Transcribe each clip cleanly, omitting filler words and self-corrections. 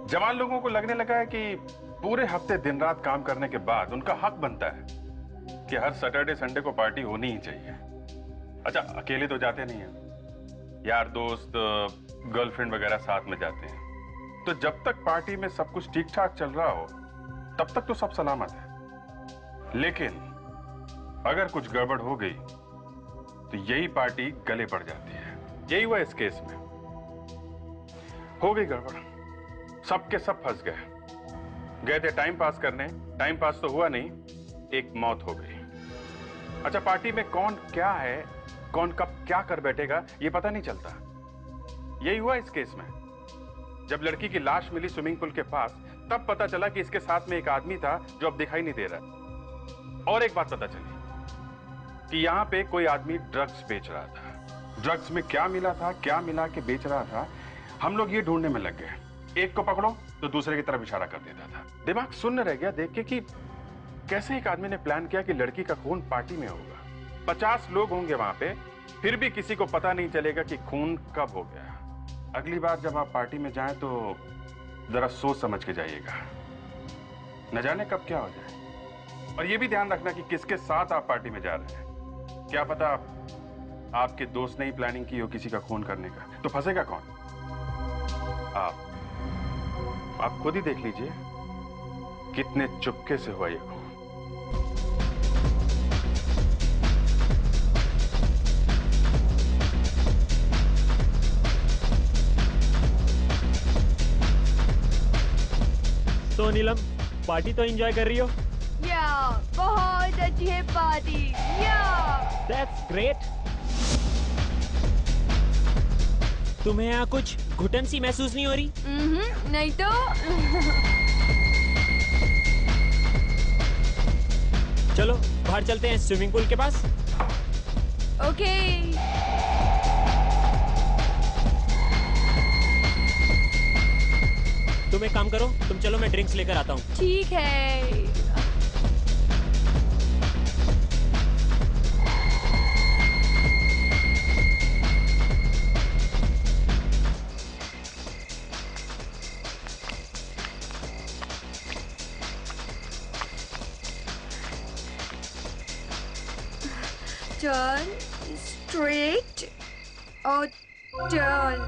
जवान लोगों को लगने लगा है कि पूरे हफ्ते दिन रात काम करने के बाद उनका हक बनता है कि हर सैटरडे संडे को पार्टी होनी ही चाहिए। अच्छा, अकेले तो जाते नहीं हैं, यार दोस्त गर्लफ्रेंड वगैरह साथ में जाते हैं। तो जब तक पार्टी में सब कुछ ठीक ठाक चल रहा हो तब तक तो सब सलामत है, लेकिन अगर कुछ गड़बड़ हो गई तो यही पार्टी गले पड़ जाती है। यही हुआ इस केस में। हो गई गड़बड़, सबके सब फंस गए थे टाइम पास करने, टाइम पास तो हुआ नहीं, एक मौत हो गई। अच्छा, पार्टी में कौन क्या है, कौन कब क्या कर बैठेगा ये पता नहीं चलता। यही हुआ इस केस में। जब लड़की की लाश मिली स्विमिंग पूल के पास तब पता चला कि इसके साथ में एक आदमी था जो अब दिखाई नहीं दे रहा। और एक बात पता चली कि यहां पे कोई आदमी ड्रग्स बेच रहा था। ड्रग्स में क्या मिला था, क्या मिला के बेच रहा था, हम लोग ये ढूंढने में लग गए। एक को पकड़ो तो दूसरे की तरफ इशारा कर देता था। दिमाग सुन्न रह गया देख के कि कैसे एक आदमी ने प्लान किया कि लड़की का खून पार्टी में होगा। 50 लोग होंगे वहां पे, फिर भी किसी को पता नहीं चलेगा कि खून कब हो गया। अगली बार जब आप पार्टी में जाएं तो जरा सोच समझ के जाइएगा, न जाने कब क्या हो जाए। और ये भी ध्यान रखना कि किसके साथ आप पार्टी में जा रहे हैं। क्या पता आपके दोस्त ने ही प्लानिंग की हो किसी का खून करने का, तो फंसेगा कौन? आप खुद ही देख लीजिए कितने चुपके से हुआ ये खून। तो नीलम, पार्टी तो एंजॉय कर रही हो? या बहुत अच्छी है पार्टी। या दैट्स ग्रेट। तुम्हें यहाँ कुछ घुटन सी महसूस नहीं हो रही? नहीं तो। चलो बाहर चलते हैं स्विमिंग पूल के पास। ओके। तुम एक काम करो, तुम चलो, मैं ड्रिंक्स लेकर आता हूँ। ठीक है। Turn straight or turn.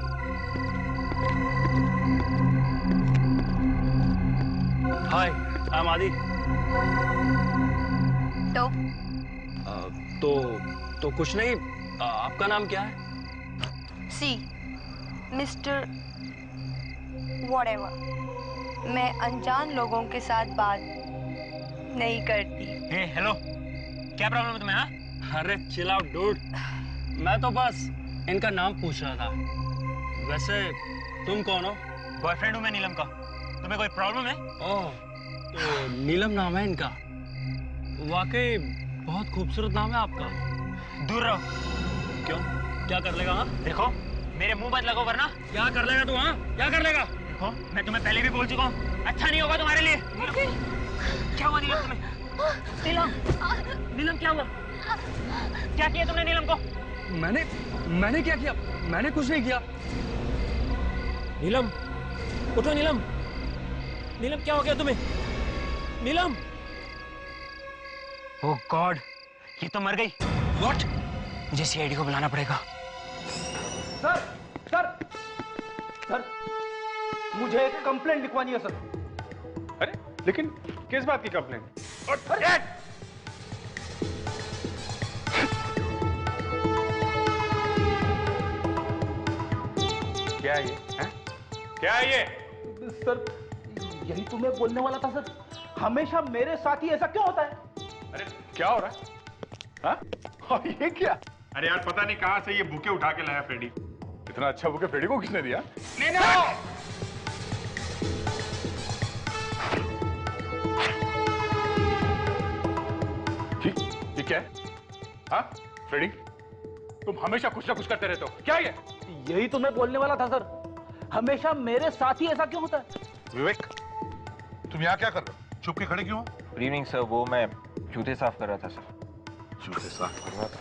Hi, I am आदि। तो कुछ नहीं। आपका नाम क्या है? सी मिस्टर व्हाटएवर। मैं अनजान लोगों के साथ बात नहीं करती। हे हेलो, क्या प्रॉब्लम है तुम्हें? हाँ, अरे चिल आउट डूड, मैं तो बस इनका नाम पूछ रहा था। वैसे तुम कौन हो? बॉयफ्रेंड हूँ मैं नीलम का। तुम्हें कोई प्रॉब्लम है? ओह, तो नीलम नाम है इनका। वाकई बहुत खूबसूरत नाम है आपका। दूर रहो। क्यों, क्या कर लेगा? हाँ देखो, मेरे मुंह मत लगो वरना। क्या कर लेगा तू? हाँ क्या कर लेगा? देखो, मैं तुम्हें पहले भी बोल चुका हूँ, अच्छा नहीं होगा तुम्हारे लिए। क्या हुआ नीलम तुम्हें? नीलम क्या हुआ? क्या किया तुमने नीलम को? मैंने क्या किया? मैंने कुछ नहीं किया। नीलम, उठो नीलम। नीलम क्या हो गया तुम्हें? नीलम! ओह गॉड, ये तो मर गई। व्हाट? मुझे सीआईडी को बुलाना पड़ेगा। सर सर सर, मुझे एक कंप्लेंट लिखवानी है सर। अरे लेकिन किस बात की कंप्लेंट? क्या है ये? है? क्या है ये? सर यही तो मैं बोलने वाला था सर, हमेशा मेरे साथ ही ऐसा क्यों होता है? अरे क्या हो रहा है? हाँ? और ये क्या? अरे यार पता नहीं कहां से ये बुके उठा के लाया फ्रेडी। इतना अच्छा बुके फ्रेडी को किसने दिया? ये क्या है? हाँ फ्रेडी, तुम हमेशा कुछ ना कुछ करते रहते हो, क्या ये? यही तो मैं बोलने वाला था सर, हमेशा मेरे साथ ही ऐसा क्यों होता है? विवेक, तुम यहाँ क्या कर रहे हो? चुप के खड़े क्यों हो? गुड इवनिंग सर, वो मैं जूते साफ कर रहा था सर। जूते साफ कर रहा था?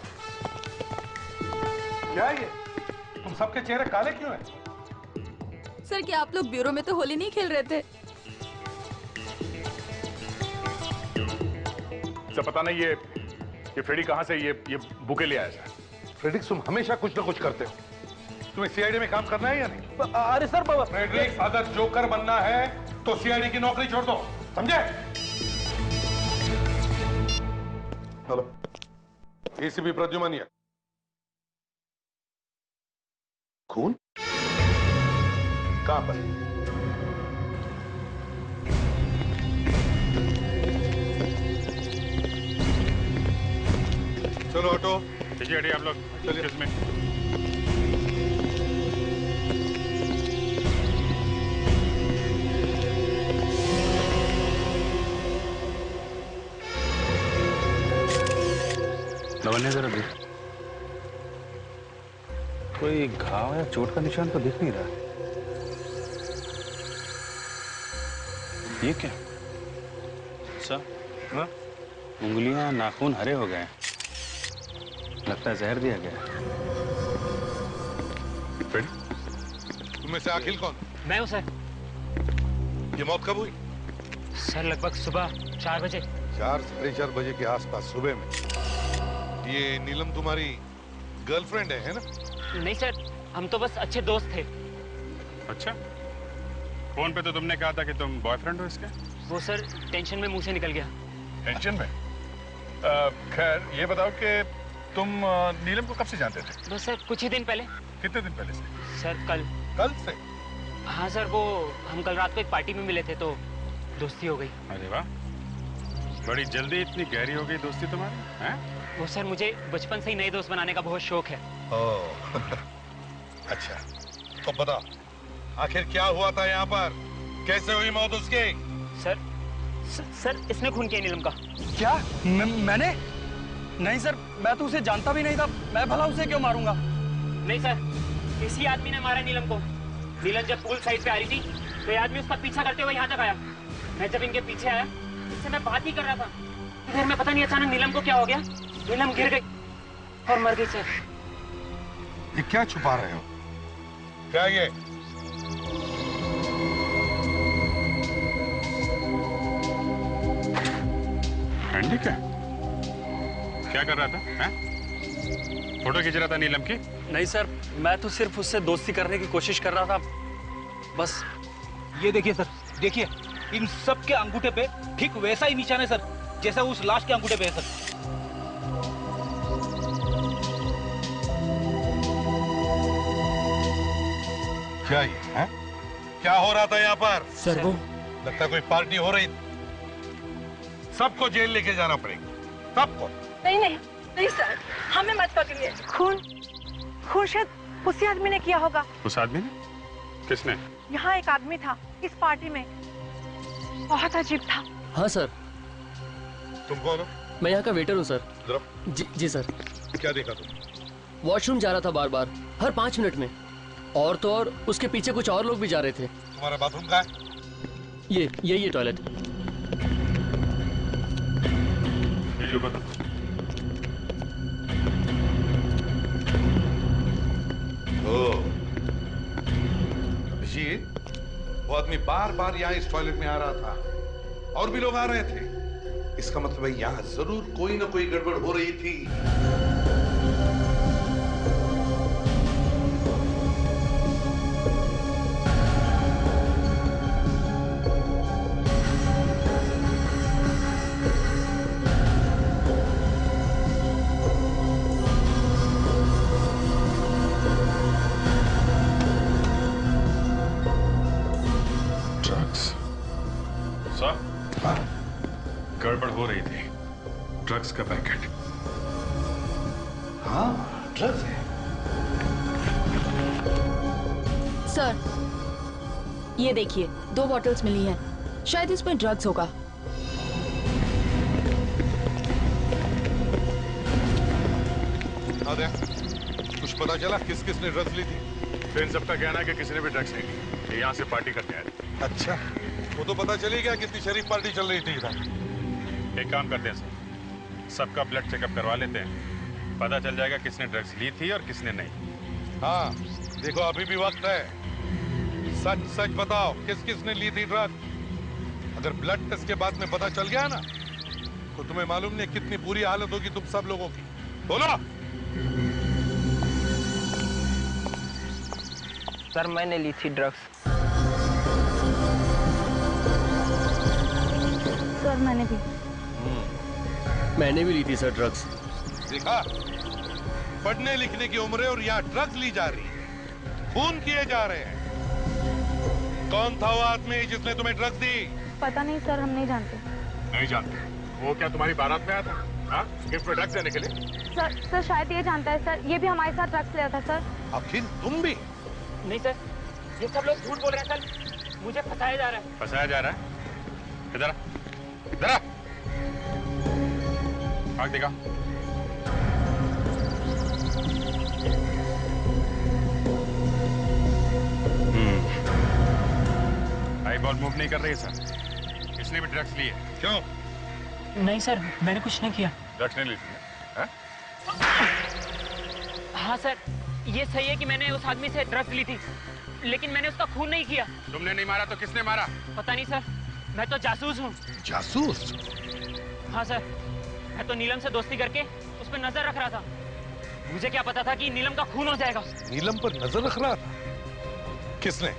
क्या है ये? तुम सबके चेहरे काले क्यों हैं? सर क्या आप लोग ब्यूरो में तो होली नहीं खेल रहे थे? सब पता नहीं ये फ्रेडी कहाँ से ये बुके ले आया सर? फ्रेडिक्स, तुम हमेशा कुछ ना कुछ करते हो। तुम्हें सीआईडी में काम करना है या नहीं? अरे सर बाबा, फ्रेडरिक्स, अगर जोकर बनना है तो सीआईडी की नौकरी छोड़ दो, समझे? Hello, ACP Pradyuman here. खून कहां पर? चलो ऑटो, चलिए हटिए आप लोग, चलिए इसमें। लवन्य जरा देख, कोई घाव या चोट का निशान तो दिख नहीं रहा। ये क्या? अच्छा, हाँ? उंगलियां, नाखून हरे हो गए, लगता है जहर दिया गया। तुम में से अखिल कौन? मैं हूँ सर। ये मौत कब हुई? सर लगभग सुबह 4 बजे। 4 साढ़े 4 बजे के आसपास सुबह में। ये नीलम तुम्हारी गर्लफ्रेंड है ना? नहीं सर, हम तो बस अच्छे दोस्त थे। अच्छा, फोन पे तो तुमने कहा था कि तुम बॉयफ्रेंड हो इसके? वो सर टेंशन में मुंह से निकल गया। टेंशन में? खैर ये बताओ कि तुम नीलम को कब से जानते थे? बस सर कुछ ही दिन पहले। कितने दिन पहले से? सर कल। कल से? हाँ सर, वो हम कल रात को एक पार्टी में मिले थे तो दोस्ती हो गई। अरे वाह, बड़ी जल्दी इतनी गहरी हो गई दोस्ती तुम्हारी, हैं? वो सर मुझे बचपन से ही नए दोस्त बनाने का बहुत शौक है। ओह, अच्छा, तो बता आखिर क्या हुआ था यहाँ पर? कैसे हुई मौत उसकी? सर इसने खून किया नीलम का। क्या? मैंने? नहीं सर, मैं तो उसे जानता भी नहीं था, मैं भला उसे क्यों मारूंगा? नहीं सर, इसी आदमी ने मारा नीलम को। नीलम जब पूल साइड पे आ रही थी तो ये आदमी उसका पीछा करते हुए यहाँ तक आया। मैं जब इनके पीछे आया, इससे मैं बात ही कर रहा था, इधर में पता नहीं अचानक नीलम को क्या हो गया, नीलम गिर गई और मर गई सर। ये क्या छुपा रहे हो? क्या ये? एंडी क्या कर रहा था, हैं? फोटो खींच रहा था नीलम की? नहीं सर, मैं तो सिर्फ उससे दोस्ती करने की कोशिश कर रहा था, बस। ये देखिए सर, देखिए इन सब के अंगूठे पे ठीक वैसा ही निशान है सर, जैसा उस लाश के अंगूठे पे है सर। क्या ये है? क्या हो रहा था यहाँ पर? सर वो लगता है कोई पार्टी हो रही। सबको जेल लेके जाना पड़ेगा, सबको। नहीं नहीं नहीं सर, हमें मत पकड़िए। खून शायद उसी आदमी ने किया होगा। उस आदमी ने? किसने? यहाँ एक आदमी था इस पार्टी में, बहुत अजीब था। हाँ सर, तुम कौन हो? मैं यहाँ का वेटर हूँ सर। जरा जी सर। क्या देखा तुम? वॉशरूम जा रहा था बार बार, हर 5 मिनट में, और तो और उसके पीछे कुछ और लोग भी जा रहे थे। तुम्हारा बाथरूम कहाँ है? ये टॉयलेट। ये बता। अभिजीत, वो आदमी बार बार यहाँ इस टॉयलेट में आ रहा था और भी लोग आ रहे थे। इसका मतलब है यहाँ जरूर कोई ना कोई गड़बड़ हो रही थी। गड़बड़ हो रही थी, ड्रग्स का पैकेट। हाँ, ड्रग्स है। सर ये देखिए, 2 बॉटल्स मिली हैं, शायद इसमें ड्रग्स होगा। कुछ पता चला किस किस ने ड्रग्स ली थी? फिर इन सबका कहना है कि किसी ने भी ड्रग्स नहीं ली, यहाँ से पार्टी करने आए थे। अच्छा, वो तो पता चली गया कितनी शरीफ पार्टी चल रही थी इधर। एक काम करते हैं सर, सबका ब्लड चेकअप करवा लेते हैं, पता चल जाएगा किसने ड्रग्स ली थी और किसने नहीं। हाँ, देखो अभी भी वक्त है। सच सच बताओ, किस किस ने ली थी ड्रग? अगर ब्लड टेस्ट के बाद में पता चल गया ना, तो तुम्हें मालूम नहीं कितनी बुरी हालत होगी तुम सब लोगों की। बोलो। सर मैंने ली थी ड्रग्स। सर मैंने भी। मैंने भी ली थी सर ड्रग्स। देखा, पढ़ने लिखने की उम्र है और यहाँ ड्रग्स ली जा रही है, खून किए जा रहे हैं। कौन था वो आदमी जिसने तुम्हें ड्रग्स दी? पता नहीं सर, हम नहीं जानते। नहीं जानते? वो क्या तुम्हारी बारात में आया था? हाँ, गिफ्ट में ड्रग्स देने के लिए? सर शायद ये जानता है सर, ये भी हमारे साथ ड्रग्स ले रहा था सर। आखिर तुम भी? नहीं सर, ये सब लोग झूठ बोल रहे हैं सर, मुझे फंसाया जा रहा है। फंसाया जा रहा है? इधर आ, इधर आ। आग दिखा। आई बॉल मूव नहीं कर रही सर। इसने भी ड्रग्स लिए। क्यों? नहीं सर, मैंने कुछ नहीं किया। ड्रग्स नहीं ली तुमने? हाँ सर, ये सही है कि मैंने उस आदमी से ड्रग्स ली थी, लेकिन मैंने उसका खून नहीं किया। तुमने नहीं मारा तो किसने मारा? पता नहीं सर, मैं तो जासूस हूँ। जासूस? हाँ सर, मैं तो नीलम से दोस्ती करके उस पर नजर रख रहा था। मुझे क्या पता था कि नीलम का खून हो जाएगा। नीलम पर नजर रख रहा था? किसने?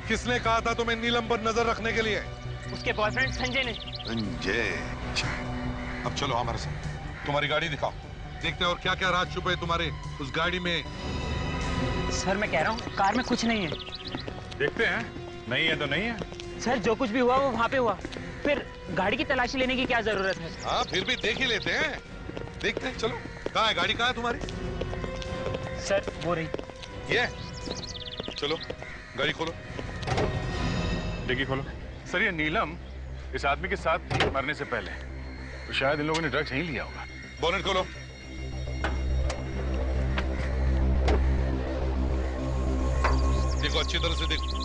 किसने कहा था तुम्हें नीलम पर नजर रखने के लिए? उसके बॉयफ्रेंड संजय ने। संजय? अब चलो हमारे साथ, तुम्हारी गाड़ी दिखाओ, देखते हैं और क्या क्या राज छुपे तुम्हारे उस गाड़ी में। सर मैं कह रहा हूँ कार में कुछ नहीं है। देखते हैं, नहीं है तो नहीं है। सर जो कुछ भी हुआ वो वहाँ पे हुआ, फिर गाड़ी की तलाशी लेने की क्या जरूरत है? हाँ फिर भी देख ही लेते हैं, देखते हैं। चलो, कहाँ है गाड़ी? कहाँ है तुम्हारी? सर वो रही। ये चलो, गाड़ी खोलो। डिग्गी खोलो। सर ये नीलम इस आदमी के साथ मरने से पहले तो शायद इन लोगों ने ड्रग्स नहीं लिया होगा। बोनेट खोलो। देखो अच्छी तरह से देखो।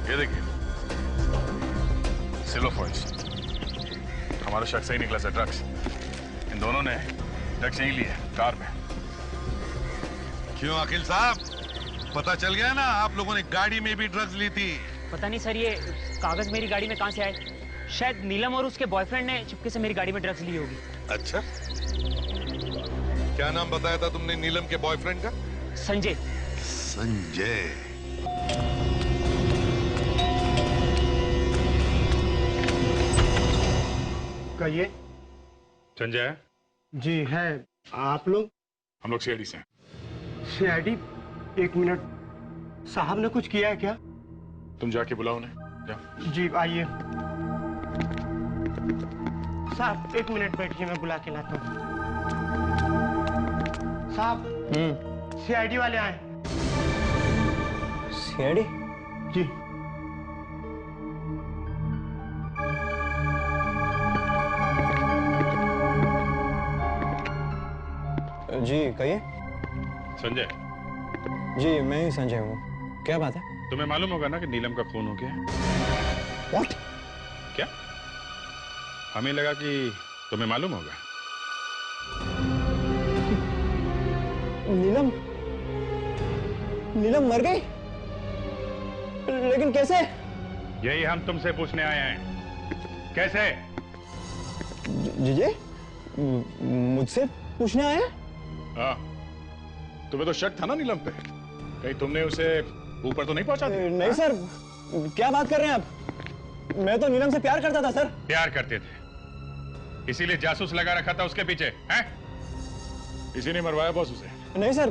ये देखिए, सिल्वर फॉइल्स। हमारा शख्स ही निकला सर, ड्रग्स। इन दोनों ने ड्रग्स यहीं लिए कार में। क्यों अखिल साहब, पता चल गया ना आप लोगों ने गाड़ी में भी ड्रग्स ली थी? पता नहीं सर, ये कागज मेरी गाड़ी में कहाँ से आए। शायद नीलम और उसके बॉयफ्रेंड ने चुपके से मेरी गाड़ी में ड्रग्स ली होगी। अच्छा, क्या नाम बताया था तुमने नीलम के बॉयफ्रेंड का? संजय। संजय। कहिए। संजय? जी है। आप लोग? हम लोग सीआईडी से हैं। सीआईडी? एक मिनट, साहब ने कुछ किया है क्या? तुम जाके बुलाओ उन्हें, जाओ। जी आइए। साहब एक मिनट बैठिए, मैं बुला के लाता हूँ। साहब सीआईडी वाले आए। सीआईडी? जी। जी कहिए। संजय? जी मैं ही संजय हूँ, क्या बात है? तुम्हें मालूम होगा ना कि नीलम का खून हो गया है? What? क्या? हमें लगा कि तुम्हें मालूम होगा। नीलम? नीलम मर गई? लेकिन कैसे? यही हम तुमसे पूछने आए हैं, कैसे? जी मुझसे पूछने आए हैं? हाँ, तुम्हें तो शक था ना नीलम पे, कहीं तुमने उसे ऊपर तो नहीं पहुंचा दिया? नहीं सर, क्या बात कर रहे हैं आप? मैं तो नीलम से प्यार करता था सर। प्यार करते थे, इसीलिए जासूस लगा रखा था उसके पीछे, हैं? इसी ने मरवाया बॉस उसे? नहीं सर,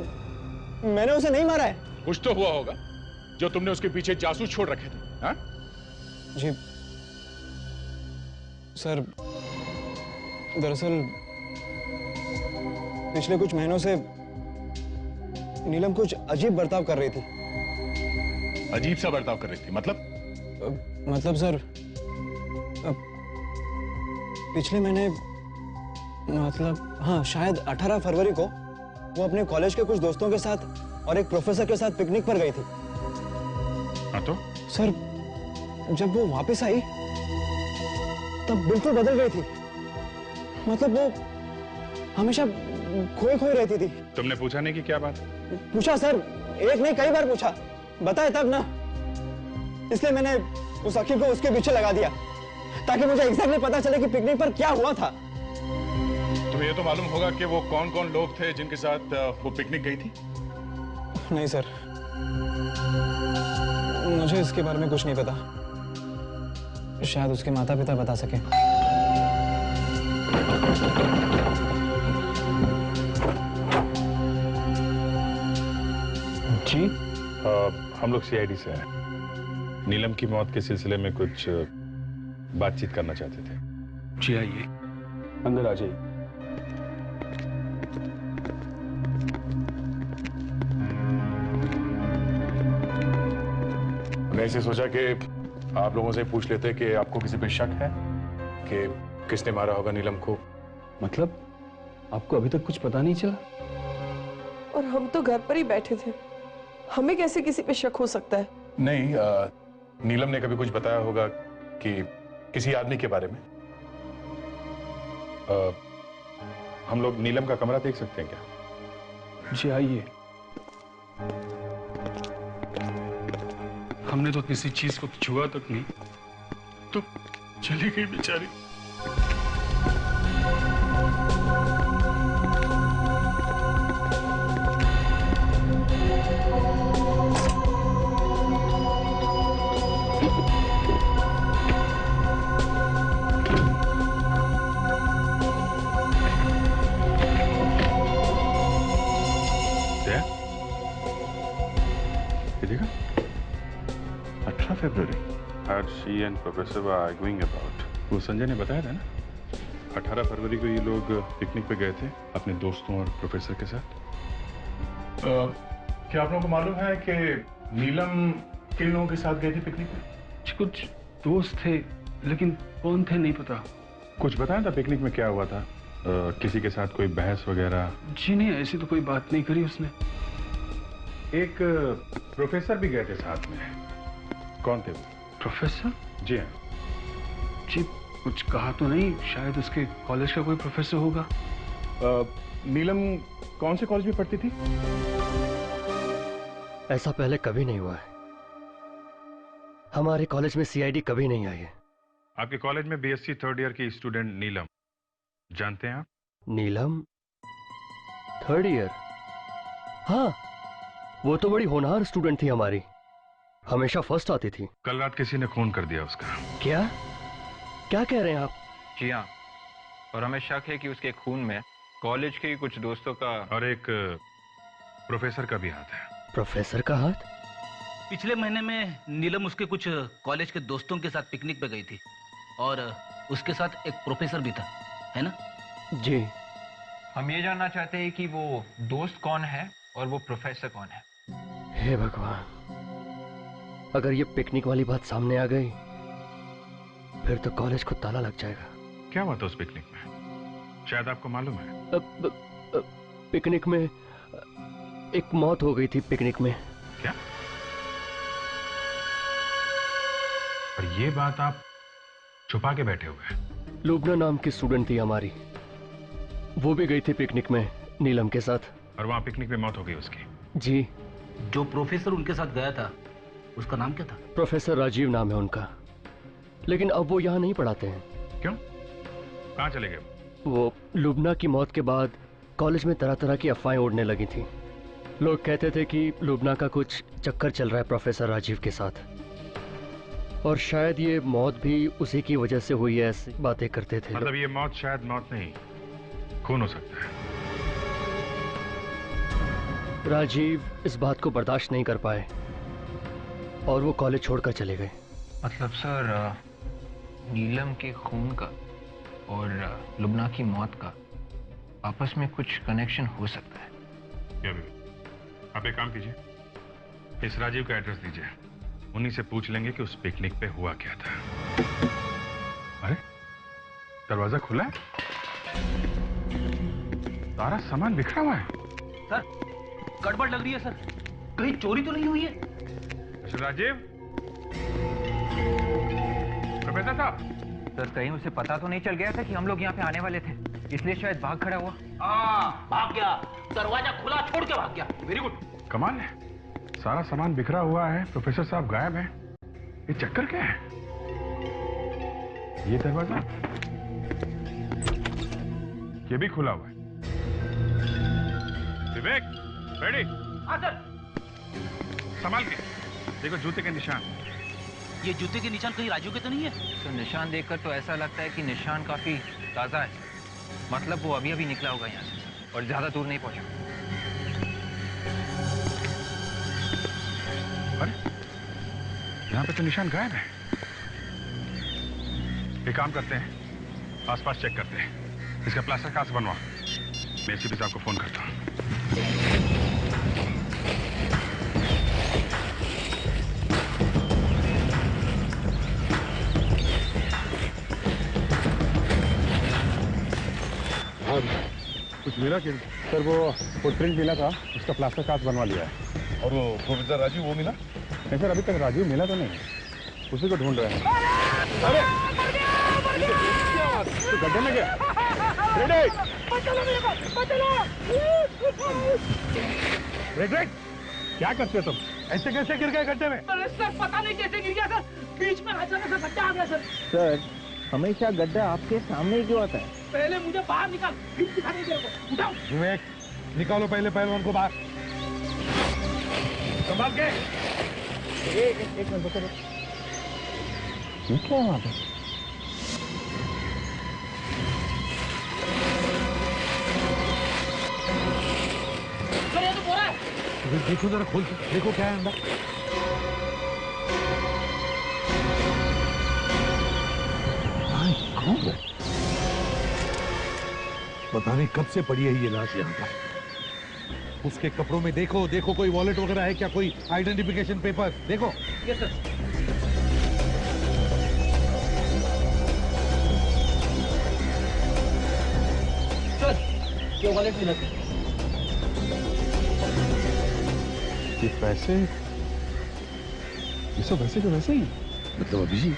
मैंने उसे नहीं मारा है। कुछ तो हुआ होगा जो तुमने उसके पीछे जासूस छोड़ रखे थे, हाँ? जी सर, दरअसल पिछले कुछ महीनों से नीलम कुछ अजीब बर्ताव कर रही थी। अजीब सा बर्ताव कर रही थी? मतलब सर, पिछले महीने, मतलब हाँ शायद 18 फरवरी को वो अपने कॉलेज के कुछ दोस्तों के साथ और एक प्रोफेसर के साथ पिकनिक पर गई थी। हाँ तो? सर, जब वो वापस आई तब बिल्कुल बदल गई थी। मतलब वो हमेशा खोई खोई रहती थी। तुमने पूछा नहीं कि क्या बात? पूछा सर, एक नहीं कई बार पूछा, बताए तब ना। इसलिए मैंने उस अखिल को उसके पीछे लगा दिया ताकि मुझे एग्जैक्टली पता चले कि पिकनिक पर क्या हुआ था। तुम्हें ये तो मालूम होगा कि वो कौन कौन लोग थे जिनके साथ वो पिकनिक गई थी? नहीं सर, मुझे इसके बारे में कुछ नहीं पता। शायद उसके माता पिता बता सके। जी? हम लोग सीआईडी से हैं। नीलम की मौत के सिलसिले में कुछ बातचीत करना चाहते थे। जी आइए, अंदर आ जाइए। हमने ऐसे सोचा कि आप लोगों से पूछ लेते कि आपको किसी पे शक है कि किसने मारा होगा नीलम को। मतलब आपको अभी तक कुछ पता नहीं चला? और हम तो घर पर ही बैठे थे, हमें कैसे किसी पे शक हो सकता है? नहीं, नीलम ने कभी कुछ बताया होगा कि किसी आदमी के बारे में। हम लोग नीलम का कमरा देख सकते हैं क्या? जी आइए। हमने तो किसी चीज को छुआ तक नहीं, तो चली गई बेचारी। She and Professor were arguing about. वो संजय ने बताया था ना, 18 फरवरी को ये लोग पिकनिक पे गए थे अपने दोस्तों और प्रोफेसर के साथ। क्या आप लोगों को मालूम है कि नीलम किन लोगों के साथ गई थी पिकनिक पे? कुछ दोस्त थे, लेकिन कौन थे नहीं पता। कुछ बताया था पिकनिक में क्या हुआ था? किसी के साथ कोई बहस वगैरह? जी नहीं, ऐसी तो कोई बात नहीं करी उसने। एक प्रोफेसर भी गए थे साथ में। कौन थे वो? प्रोफेसर? जी हाँ। जी कुछ कहा तो नहीं, शायद उसके कॉलेज का कोई प्रोफेसर होगा। नीलम कौन से कॉलेज में पढ़ती थी? ऐसा पहले कभी नहीं हुआ है। हमारे कॉलेज में सीआईडी कभी नहीं आई है। आपके कॉलेज में बीएससी थर्ड ईयर की स्टूडेंट नीलम, जानते हैं आप? नीलम थर्ड ईयर? हाँ, वो तो बड़ी होनहार स्टूडेंट थी हमारी, हमेशा फर्स्ट आती थी। कल रात किसी ने खून कर दिया उसका। क्या क्या कह रहे हैं आप? जी हाँ, और हमें शक है कि उसके खून में कॉलेज के कुछ दोस्तों का और एक प्रोफेसर का भी हाथ है। प्रोफेसर का हाथ? पिछले महीने में नीलम उसके कुछ कॉलेज के दोस्तों के साथ पिकनिक पे गई थी और उसके साथ एक प्रोफेसर भी था, है ना? जी। हम ये जानना चाहते हैं कि वो दोस्त कौन है और वो प्रोफेसर कौन है। हे भगवान, अगर ये पिकनिक वाली बात सामने आ गई फिर तो कॉलेज को ताला लग जाएगा। क्या हुआ था उस पिकनिक में? शायद आपको मालूम है। पिकनिक में एक मौत हो गई थी। पिकनिक में। क्या? और ये बात आप छुपा के बैठे हुए हैं? लुबना नाम की स्टूडेंट थी हमारी, वो भी गई थी पिकनिक में नीलम के साथ। और वहां पिकनिक में मौत हो गई उसकी? जी। जो प्रोफेसर उनके साथ गया था उसका नाम क्या था? प्रोफेसर राजीव नाम है उनका, लेकिन अब वो यहाँ नहीं पढ़ाते हैं। क्यों? कहाँ चले गए? वो लुबना की मौत के बाद कॉलेज में तरह तरह की अफवाहें उड़ने लगी थी। लोग कहते थे कि लुबना का कुछ चक्कर चल रहा है प्रोफेसर राजीव के साथ, और शायद ये मौत भी उसी की वजह से हुई है, ऐसी बातें करते थे। मतलब ये मौत शायद मौत नहीं, खून हो सकता है। राजीव इस बात को बर्दाश्त नहीं कर पाए और वो कॉलेज छोड़कर चले गए। मतलब सर, नीलम के खून का और लुबना की मौत का आपस में कुछ कनेक्शन हो सकता है क्या? आप एक काम कीजिए, इस राजीव का एड्रेस दीजिए, उन्हीं से पूछ लेंगे कि उस पिकनिक पे हुआ क्या था। अरे दरवाजा खुला है, सारा सामान बिखरा हुआ है। सर गड़बड़ लग रही है सर, कहीं चोरी तो नहीं हुई है? मिस्टर राजीव, प्रोफेसर साहब। सर कहीं उसे पता तो नहीं चल गया था कि हम लोग यहाँ पे आने वाले थे, इसलिए शायद भाग खड़ा हुआ। भाग गया, दरवाजा खुला छोड़ के भाग गया। Very good. कमाल है, सारा सामान बिखरा हुआ है, प्रोफेसर साहब गायब हैं। ये चक्कर क्या है? ये दरवाजा, ये भी खुला हुआ है। विवेक, रेडी? हाँ सर। संभाल के देखो, जूते के निशान। ये जूते के निशान कहीं राजू के तो नहीं है? तो निशान देखकर तो ऐसा लगता है कि निशान काफी ताजा है, मतलब वो अभी अभी निकला होगा यहाँ से और ज्यादा दूर नहीं पहुंचा। अरे यहाँ पे तो निशान गायब है। एक काम करते हैं, आसपास चेक करते हैं, इसका प्लास्टर कहाँ से बनवा। मैं एसीपी साहब को फोन करता हूँ। कुछ मिला कि? सर वो फुटप्रिंट मिला था, उसका प्लास्टर कास्ट बनवा लिया है। और वो प्रोफेसर राजीव, वो मिला? नहीं सर, अभी तक राजीव मिला तो नहीं, उसी को ढूंढ रहे हैं। अरे तो गड्ढे में गया। रेड, क्या करते हो तुम? ऐसे कैसे गिर गए गड्ढे में? अरे सर पता नहीं कैसे गिर गया सर, बीच में अचानक से गड्ढा आ गया सर। सर हमेशा गड्ढा आपके सामने ही क्यों आता है? पहले मुझे बाहर निकाल, फिर दिखाने दे को। उठाओ। विवेक, निकालो पहले पहलवान को बाहर। संभाल के। एक मिनट रुको। क्या है वहाँ पे? सर ये तो बोरा है। देखो जरा खोल के देखो क्या है अंदर। पता नहीं कब से पड़ी है ये लाश यहाँ पर। उसके कपड़ों में देखो, देखो कोई वॉलेट वगैरह है क्या, कोई आइडेंटिफिकेशन पेपर देखो। Yes sir. सर ये वॉलेट मिला था। ये पैसे, ये सब वैसे के वैसे ही। मतलब अभिजीत,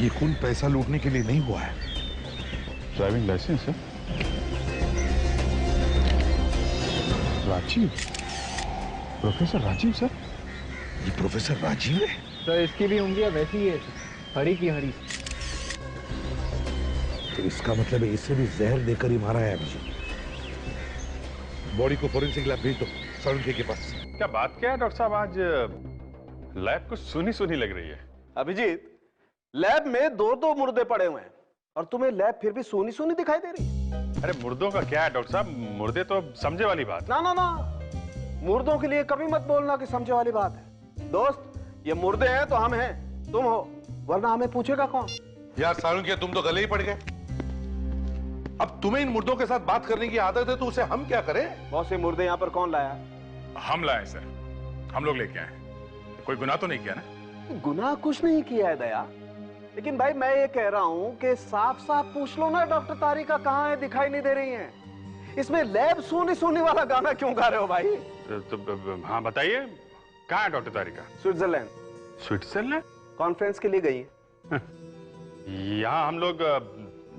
ये खून पैसा लूटने के लिए नहीं हुआ है। ड्राइविंग लाइसेंस है। Rajiv, professor Rajiv sir. ये प्रोफेसर राजीव है? सर इसकी भी उंगलियां वैसी ही है, हरी की हरी। तो इसका मतलब है इसे भी जहर देकर ही मारा है अभिजीत। बॉडी को फोरेंसिक लैब भेज दो, साळुंखे के पास। क्या बात क्या है डॉक्टर साहब, आज लैब कुछ सुनी सुनी लग रही है। अभिजीत, लैब में दो मुर्दे पड़े हुए हैं और तुम्हें लैब फिर भी सोनी सोनी दिखाई दे रही है। अरे मुर्दों का क्या है डॉक्टर साहब, मुर्दे तो समझे वाली बात। ना ना ना, मुर्दों के लिए कभी मत बोलना कि समझे वाली बात है। दोस्त, ये मुर्दे हैं तो हम हैं, तुम हो, वरना हमें पूछेगा कौन? यार साळुंखे, तुम तो गले ही पड़ गए। अब तुम्हें इन मुर्दों के साथ बात करने की आदत है तो उसे हम क्या करें? बहुत से मुर्दे यहाँ पर कौन लाया? हम लाए सर, हम लोग लेके आए। कोई गुनाह तो नहीं किया ना? गुनाह कुछ नहीं किया है दया, लेकिन भाई मैं ये कह रहा हूं कि साफ साफ पूछ लो ना, डॉक्टर तारिका कहाँ है, दिखाई नहीं दे रही हैं। इसमें लैब सोनी सोनी वाला गाना क्यों गा रहे हो भाई? तो हाँ बताइए, कहाँ है डॉक्टर तारिका? स्विट्जरलैंड। स्विट्जरलैंड? कॉन्फ्रेंस के लिए गई है। यहाँ हम लोग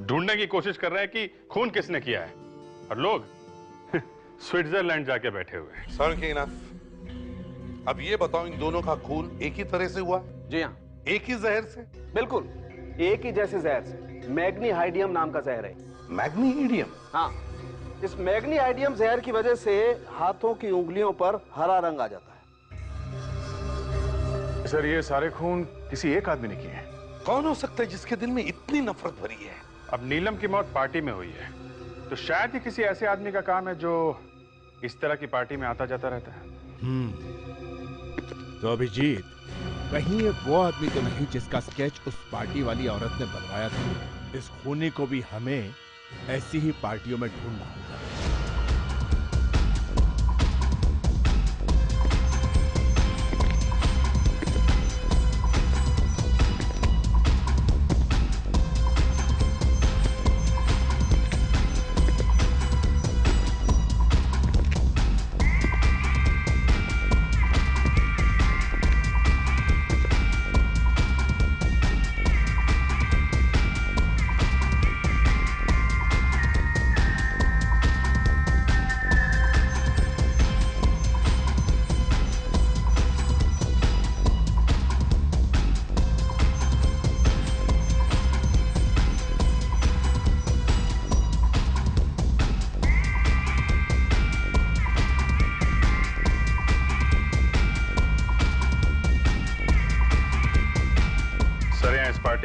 ढूंढने की कोशिश कर रहे हैं कि खून किसने किया है, और लोग स्विट्जरलैंड जाके बैठे हुए हैं। साळुंखे इनफ। अब ये बताओ, इन दोनों का खून एक ही तरह से हुआ? जी हाँ। एक ही जहर से? बिल्कुल एक ही जैसे जहर से। मैग्नीहाइडियम नाम का जहर है। मैग्नीहाइडियम? हाँ, इस मैग्नीहाइडियम जहर की वजह से हाथों की उंगलियों पर हरा रंग आ जाता है। सर ये सारे खून किसी एक आदमी ने किए हैं। कौन हो सकता है जिसके दिल में इतनी नफरत भरी है? अब नीलम की मौत पार्टी में हुई है, तो शायद ही किसी ऐसे आदमी का काम है जो इस तरह की पार्टी में आता जाता रहता है। तो अभिजीत, कहीं ये वो आदमी तो नहीं जिसका स्केच उस पार्टी वाली औरत ने बनवाया था? इस खूनी को भी हमें ऐसी ही पार्टियों में ढूंढना होगा।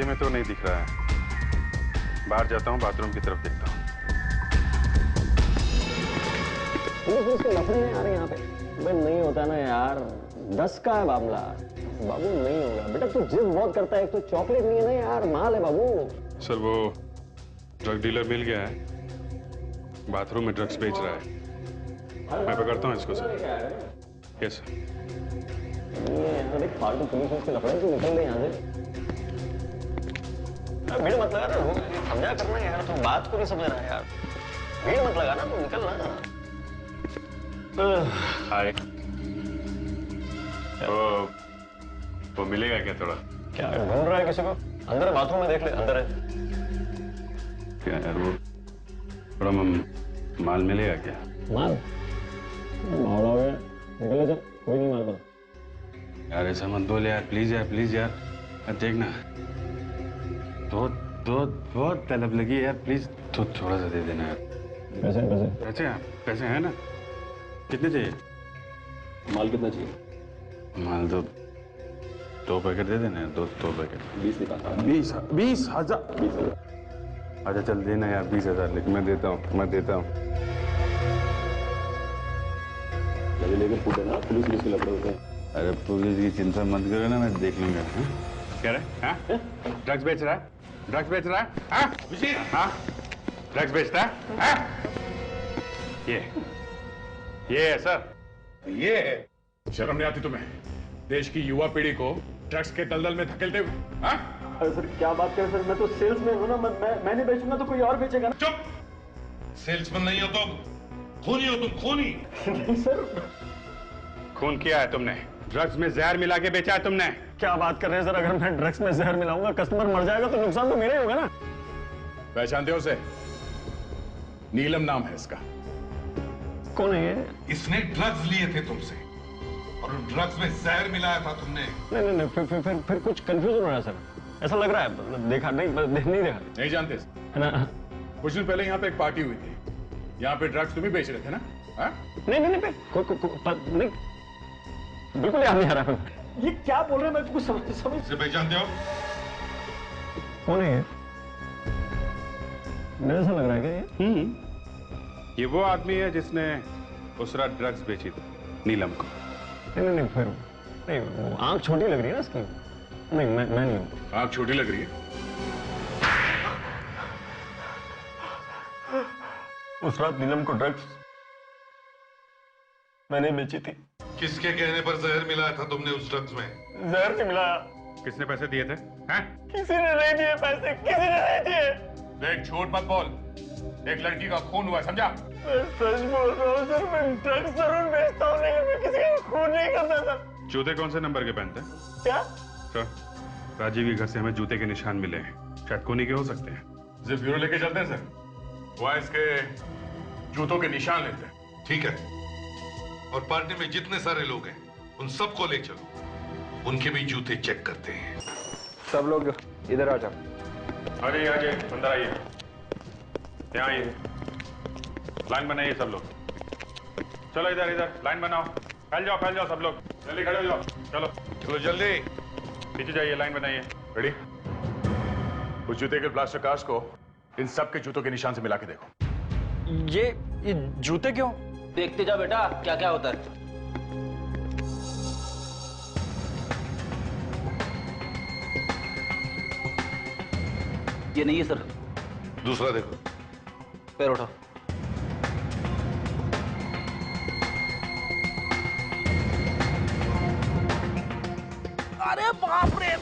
इलाके में तो नहीं दिख रहा है। बाहर जाता हूँ, बाथरूम की तरफ देखता हूँ। पुलिस के लफड़े नहीं आ रहे यहाँ पे। भाई नहीं होता ना यार, 10 का है मामला। बाबू नहीं होगा बेटा, तू जिद बहुत करता है। एक तो चॉकलेट नहीं है ना यार, माल है बाबू। सर वो ड्रग डीलर मिल गया है, बाथरूम में ड्रग्स बेच रहा है। मैं पकड़ता हूँ इसको सर। Yes sir. ये फालतू पुलिस के लफड़े तो निकल रहे यहाँ से। भीड़ मत लगा ना, समझा करना यार, तुम बात को नहीं समझ रहा यार। भीड़ मत लगा ना, तुम निकल ना। हाय। वो मिलेगा क्या थोड़ा? क्या ढूंढ रहा है किसी को? अंदर बाथरूम में देख ले, अंदर है। क्या यार वो थोड़ा माल मिलेगा क्या? माल? माल हो गया, निकले जा, कोई नहीं माल का। यार ऐसा मत बोल यार, प्लीज यार, प्लीज यार। देखना बहुत तलब लगी है यार, प्लीज तो थोड़ा सा दे देना यार। पैसे पैसे पैसे पैसे हैं ना? कितने चाहिए? माल कितना चाहिए? माल तो 2 पैकेट दे देना, 2 पैकेट। 20 निकाल। 20,000। अच्छा चल देना यार 20,000, लेकिन मैं देता हूँ। लेके पूछे ना, पुलिस के लफड़े होते हैं। अरे पुलिस की चिंता मत करो ना, मैं देख लूंगा। क्या रहे? ड्रग्स बेच रहा है? ड्रग्स बेच रहा है? हाँ, ड्रग्स बेचता है? ये है सर। ये है? शर्म नहीं आती तुम्हें? देश की युवा पीढ़ी को ड्रग्स के दलदल में धकेलते हुए। हाँ? अरे सर क्या बात करें सर, मैं तो सेल्समैन हूँ ना, मैं नहीं बेचूंगा तो कोई और बेचेगा ना। चुप! सेल्समैन नहीं हो तुम, खूनी हो तुम, खूनी। नहीं सर। खून किया है तुमने, ड्रग्स में जहर मिला के बेचा है तुमने। क्या बात कर रहे हैं सर? अगर मैं ड्रग्स में जहर मिलाऊंगा, कस्टमर मर जाएगा तो नुकसान तो मेरा ही होगा ना। पहचानते हो उसे? नीलम नाम है इसका। कौन है ये? इसने ड्रग्स लिए थे तुमसे और ड्रग्स में जहर मिलाया था तुमने। नहीं, फिर कुछ कंफ्यूजन हो रहा है सर, ऐसा लग रहा है। देखा नहीं देखा। नहीं जानते है ना? कुछ दिन पहले यहाँ पे एक पार्टी हुई थी, यहाँ पे ड्रग्स तुम ही बेच रहे थे ना? हाँ? नहीं, बिल्कुल याद नहीं आ रहा। ये क्या बोल रहे हैं, मैं कुछ समझ से पहचानते हो? कौन है ये? मुझे ऐसा लग रहा है क्या ये? ये वो आदमी है जिसने उस रात ड्रग्स बेची थी नीलम को। नहीं, फिर नहीं, वो आंख छोटी लग रही है ना इसकी। नहीं, मैं नहीं हूँ। आंख छोटी लग रही है? उस रात नीलम को ड्रग्स मैंने बेची थी। किसके कहने पर जहर मिलाया था तुमने उस ड्रग्स में? जहर नहीं मिलाया। किसने पैसे दिए थे? हैं? किसी ने नहीं दिए पैसे, किसी ने नहीं दिए। देख झूठ मत बोल, एक लड़की का खून हुआ, समझा? मैं सच बोल रहा हूँ सर, मैं ड्रग्स जरूर बेचता हूँ, लेकिन मैं किसी का खून नहीं करता सर। जूते कौन से नंबर के पहनते? क्या सर, राजीव के घर से हमें जूते के निशान मिले हैं, शायद खूनी के हो सकते हैं। जिप ब्यूरो लेके चलते हैं सर, वहाँ इसके जूतों के निशान लेते हैं। ठीक है, और पार्टी में जितने सारे लोग हैं उन सबको ले चलो, उनके भी जूते चेक करते हैं। सब लोग इधर आ जाओ। आइए अंदर आइए, यहाँ आइए, लाइन बनाइए सब लोग। चलो इधर लाइन बनाओ, फैल जाओ सब लोग, जल्दी खड़े हो जाओ। चलो जल्दी पीछे जाइए, लाइन बनाइए। रेडी? उस जूते के प्लास्टर कास्ट को इन सब के जूतों के निशान से मिला के देखो। ये जूते क्यों? देखते जाओ बेटा क्या क्या होता है। ये नहीं है सर। दूसरा देखो। पैर उठाओ। अरे बाप रे!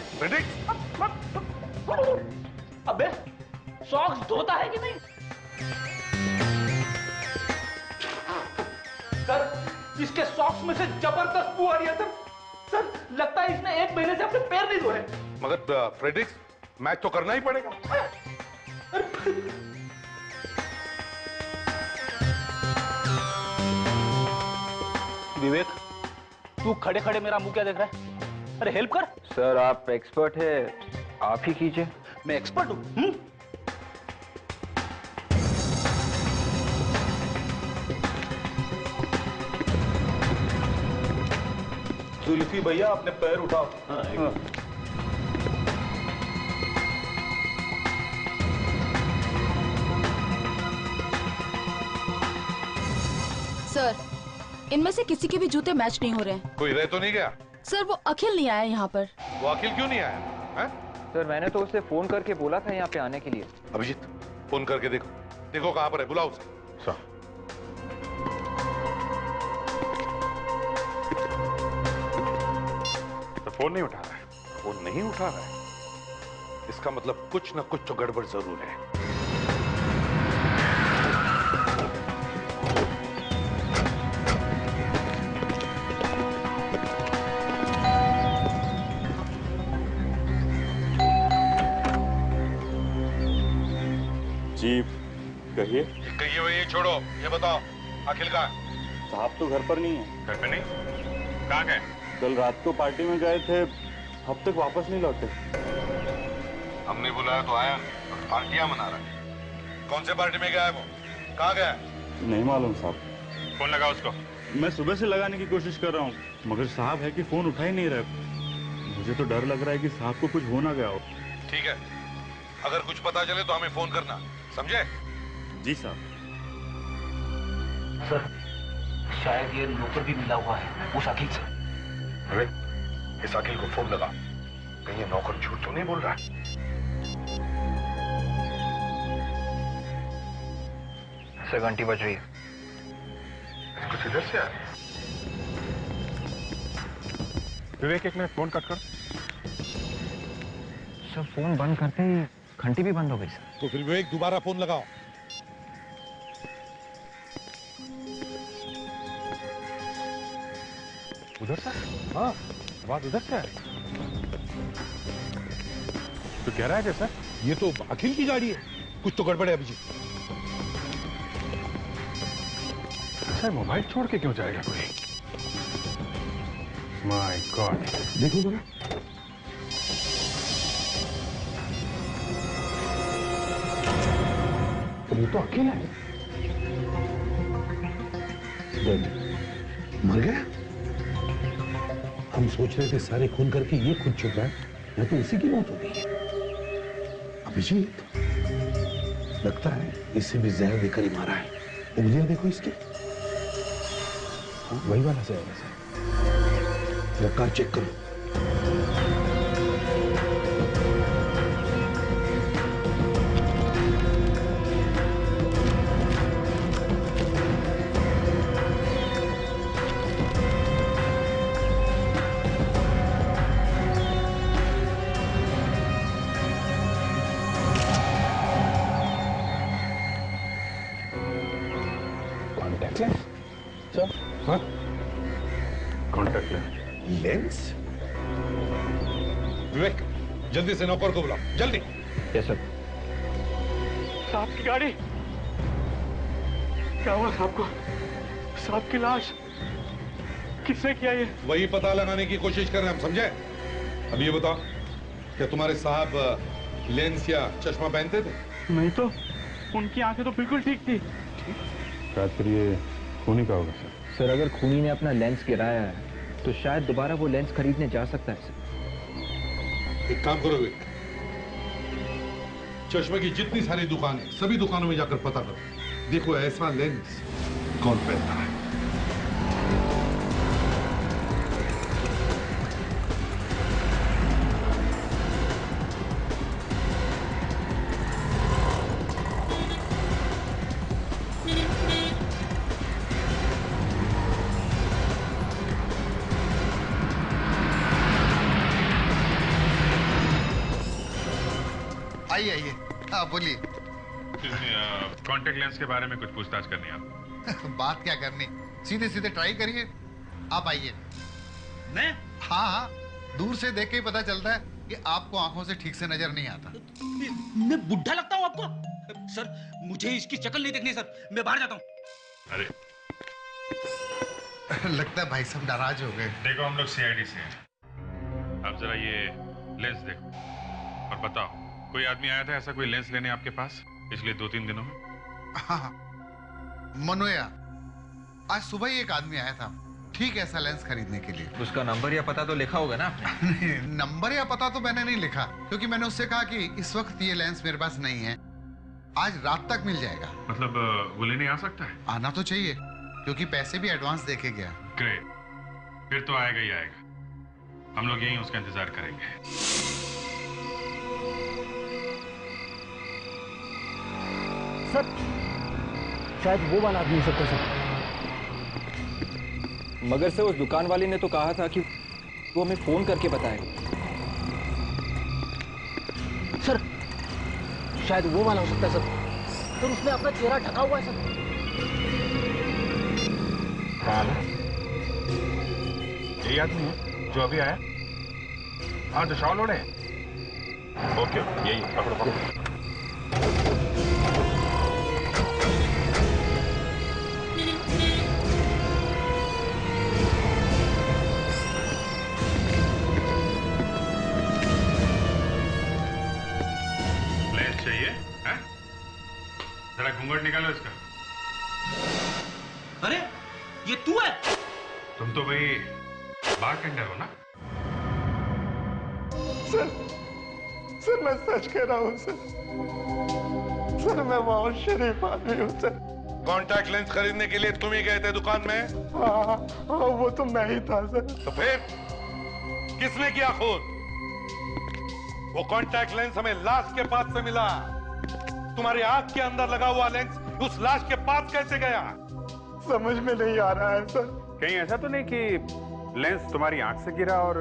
अबे सॉक्स धोता है कि नहीं? सर इसके सॉक्स में से जबरदस्त बू आ रही है सर। लगता है इसने 1 महीने से अपने पैर नहीं धोए। मगर फ्रेडरिक्स, मैच तो करना ही पड़ेगा। विवेक, तू खड़े खड़े मेरा मुंह क्या देख रहा है? अरे हेल्प कर। सर आप एक्सपर्ट है, आप ही कीजिए। मैं एक्सपर्ट हूँ? जुल्फी भैया अपने पैर उठाओ। सर, इनमें से किसी के भी जूते मैच नहीं हो रहे हैं। कोई रह तो नहीं गया? सर, वो अखिल नहीं आया यहाँ पर। वो अखिल क्यों नहीं आया है? सर मैंने तो उसे फोन करके बोला था यहाँ पे आने के लिए। अभिजीत फोन करके देखो, देखो कहाँ पर है, बुलाओ उसे। तो फोन नहीं उठा रहा है। फोन नहीं उठा रहा है, इसका मतलब कुछ ना कुछ तो गड़बड़ जरूर है। जी कहिए। कहिए भाई, ये छोड़ो, ये बताओ अखिल कहाँ है? साहब तो घर पर नहीं है। घर पे नहीं? कहाँ गए? कल रात को पार्टी में गए थे, अब तक वापस नहीं लौटे। हमने बुलाया तो आया और पार्टियां मना रहा है। कौन से पार्टी में गया है वो? कहाँ गया है? नहीं मालूम साहब। फोन लगा उसको। मैं सुबह से लगाने की कोशिश कर रहा हूँ, मगर साहब है कि फोन उठा ही नहीं रहे। मुझे तो डर लग रहा है कि साहब को कुछ हो ना गया हो। ठीक है, अगर कुछ पता चले तो हमें फोन करना, समझे? जी साहब। सर, शायद ये नौकर भी मिला हुआ है उस अखिल से। अरे, इस अखिल को फोन लगा, कहीं ये नौकर झूठ तो नहीं बोल रहा है? सर घंटी बज रही है। कुछ इधर से आया। विवेक एक मिनट फोन कट कर। सर फोन बंद करते ही घंटी भी बंद हो गई सर। तो फिर विवेक दोबारा फोन लगाओ। उधर से? हाँ, आवाज उधर से है। तो कह रहा है जैसा ये तो अखिल की गाड़ी है, कुछ तो गड़बड़ है अभिजीत। सर मोबाइल छोड़ के क्यों जाएगा कोई? माय गॉड, देखो जरा। ये तो अखिल है। मर गया? हम सोच रहे थे सारे खून करके ये खुद चुका है, या तो उसी की मौत हो गई है। अभिजीत, लगता है इसे भी जहर देकर ही मारा है। उंगलियां देखो इसकी, वही वाला जहर है। रफ्तार चेक करो। Contact lens? सर? हाँ? Contact lens? लेंस? विवेक, जल्दी से नौकर को बुलाओ, जल्दी। Yes sir. साहब की गाड़ी, क्या हुआ साहब को? साहब की लाश किसने किया ये? वही पता लगाने की कोशिश कर रहे हैं हम, समझे? अब ये बताओ, क्या तुम्हारे साहब लेंस या चश्मा पहनते थे? नहीं तो, उनकी आंखें तो बिल्कुल ठीक थी। शायद फिर ये खूनी का होगा सर। सर अगर खूनी ने अपना लेंस गिराया है तो शायद दोबारा वो लेंस खरीदने जा सकता है सर। एक काम करो विवेक, चश्मे की जितनी सारी दुकानें, सभी दुकानों में जाकर पता करो, देखो ऐसा लेंस कौन पहनता है। आइए आइए, हाँ बोलिए। कॉन्टेक्ट लेंस के बारे में कुछ पूछताछ करनी है आप? बात क्या करनी, सीधे सीधे ट्राई करिए। आप आइए। मैं? हाँ हाँ, दूर से देख के ही पता चलता है कि आपको आंखों से ठीक से नजर नहीं आता। मैं बुढ़ा लगता हूँ आपको? सर मुझे इसकी शक्ल नहीं देखनी सर, मैं बाहर जाता हूँ। अरे लगता है भाई साहब नाराज हो गए। देखो हम लोग सीआईडी से हैं, आप जरा ये लेंस देखो और बताओ, कोई आदमी आया था ऐसा कोई लेंस लेने आपके पास पिछले 2-3 दिनों में? हाँ, मनोया, आज सुबह ही एक आदमी आया था ठीक ऐसा लेंस खरीदने के लिए। उसका नंबर या पता तो लिखा होगा ना आपने? नहीं, नंबर या पता तो मैंने नहीं लिखा, क्योंकि मैंने उससे कहा कि इस वक्त ये लेंस मेरे पास नहीं है, आज रात तक मिल जाएगा। मतलब वो लेने आ सकता है? आना तो चाहिए, क्योंकि पैसे भी एडवांस देके गया। ग्रेट, फिर तो आएगा ही आएगा। हम लोग यहीं उसका इंतजार करेंगे। सर शायद वो वाला आदमी हो सकता है सर। मगर से उस दुकान वाले ने तो कहा था कि वो हमें फोन करके बताएगा। सर शायद वो वाला हो सकता है सर। सर उसने अपना चेहरा ढका हुआ है सर। यही आदमी है जो अभी आया? हाँ, जो शॉल ओढ़े। ओके, यही पकड़ो पकड़ो। चाहिए? जरा घूंघट निकालो इसका। अरे ये तू है? तुम तो भाई बारटेंडर हो ना? सर मैं सच कह रहा हूँ सर। सर मैं बहुत शरीफ आदमी हूँ सर। कॉन्टैक्ट लेंस खरीदने के लिए तुम ही गए थे दुकान में? हाँ, वो तो मैं ही था सर। तो फिर किसने किया खून? वो कॉन्टैक्ट लेंस हमें लाश के पास से मिला। तुम्हारी आंख के अंदर लगा हुआ लेंस उस लाश के पास कैसे गया? समझ में नहीं आ रहा है सर। कहीं ऐसा तो नहीं कि लेंस तुम्हारी आंख से गिरा और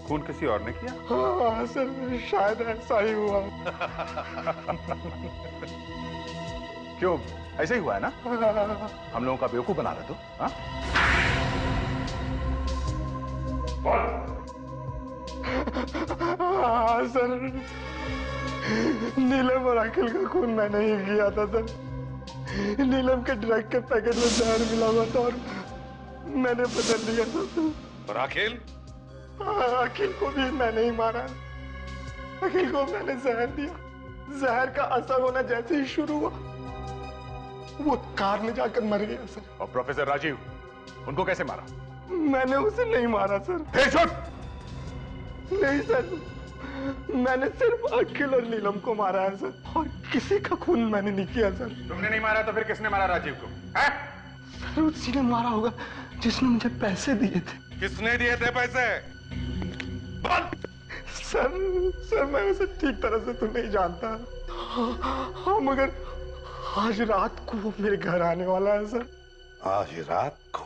खून किसी और ने किया? हाँ सर, शायद ऐसा ही हुआ। क्यों, ऐसे ही हुआ है ना? हम लोगों का बेवकूफ बना रहे तो? हाँ? हाँ सर, नीलम और अखिल का खून मैंने ही किया था सर। नीलम के ड्रग के पैकेट में जहर मिला हुआ था और मैंने बदल दिया था सर। और अखिल? अखिल को भी मैंने ही मारा। अखिल को मैंने जहर दिया। जहर का असर होना जैसे ही शुरू हुआ वो कार में जाकर मर गया सर। और प्रोफेसर राजीव, उनको कैसे मारा? मैंने उसे नहीं मारा सर। फिर झूठ! नहीं सर, मैंने सिर्फ अखिल और नीलम को मारा है सर, और किसी का खून मैंने नहीं किया सर। तुमने नहीं मारा तो फिर किसने मारा राजीव को? है? सर उसी ने मारा होगा जिसने मुझे पैसे दिए थे। किसने दिए थे पैसे? बोल! सर मैं उसे ठीक तरह से तो नहीं जानता। हाँ मगर आज रात को वो मेरे घर आने वाला है सर। आज रात को?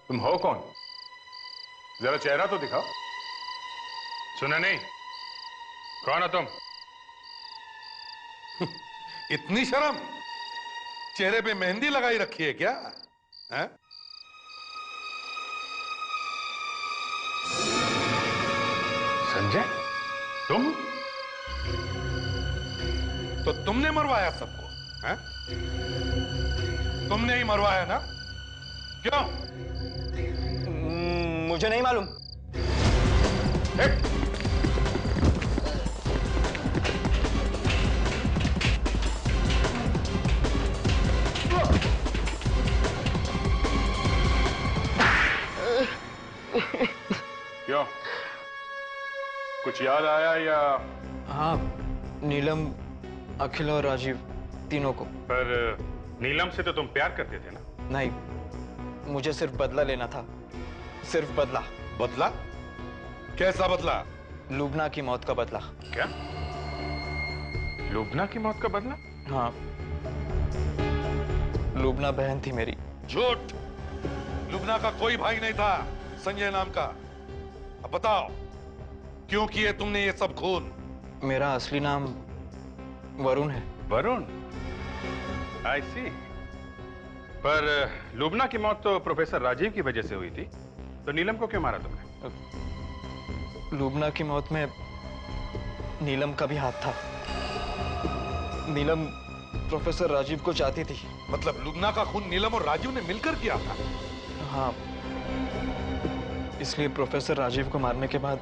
तुम हो कौन? जरा चेहरा तो दिखाओ। सुना नहीं? कौन हो तुम? इतनी शर्म? चेहरे पे मेहंदी लगाई रखी है क्या? है? संजय, तुम? तो तुमने मरवाया सबको? हैं? तुमने ही मरवाया ना? क्यों? मुझे नहीं मालूम। क्यों? कुछ याद आया या? हाँ, नीलम, अखिल और राजीव तीनों को। पर नीलम से तो तुम प्यार करते थे ना? नहीं, मुझे सिर्फ बदला लेना था। सिर्फ बदला। बदला? कैसा बदला? लुबना की मौत का बदला। क्या? लुबना की मौत का बदला? हाँ, लुबना बहन थी मेरी। झूठ! लुबना का कोई भाई नहीं था संजय नाम का। अब बताओ, क्यों किए तुमने ये सब खून? मेरा असली नाम वरुण है। वरुण? आई सी। पर लुबना की मौत तो प्रोफेसर राजीव की वजह से हुई थी, तो नीलम को क्यों मारा तुमने? लुबना की मौत में नीलम का भी हाथ था। नीलम प्रोफेसर राजीव को चाहती थी। मतलब लुबना का खून नीलम और राजीव ने मिलकर किया था? हाँ, इसलिए प्रोफेसर राजीव को मारने के बाद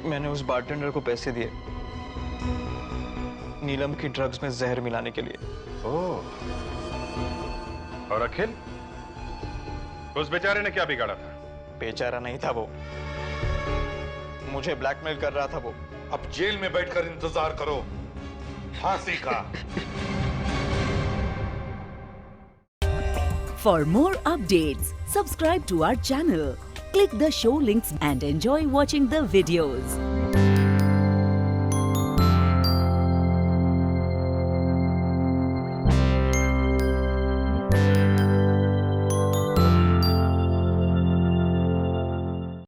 मैंने उस बारटेंडर को पैसे दिए नीलम की ड्रग्स में जहर मिलाने के लिए। ओह, और अखिल? उस बेचारे ने क्या बिगाड़ा था? बेचारा नहीं था वो, मुझे ब्लैकमेल कर रहा था वो। अब जेल में बैठकर इंतजार करो फांसी का। For more updates, subscribe to our channel, click the show links and enjoy watching the videos.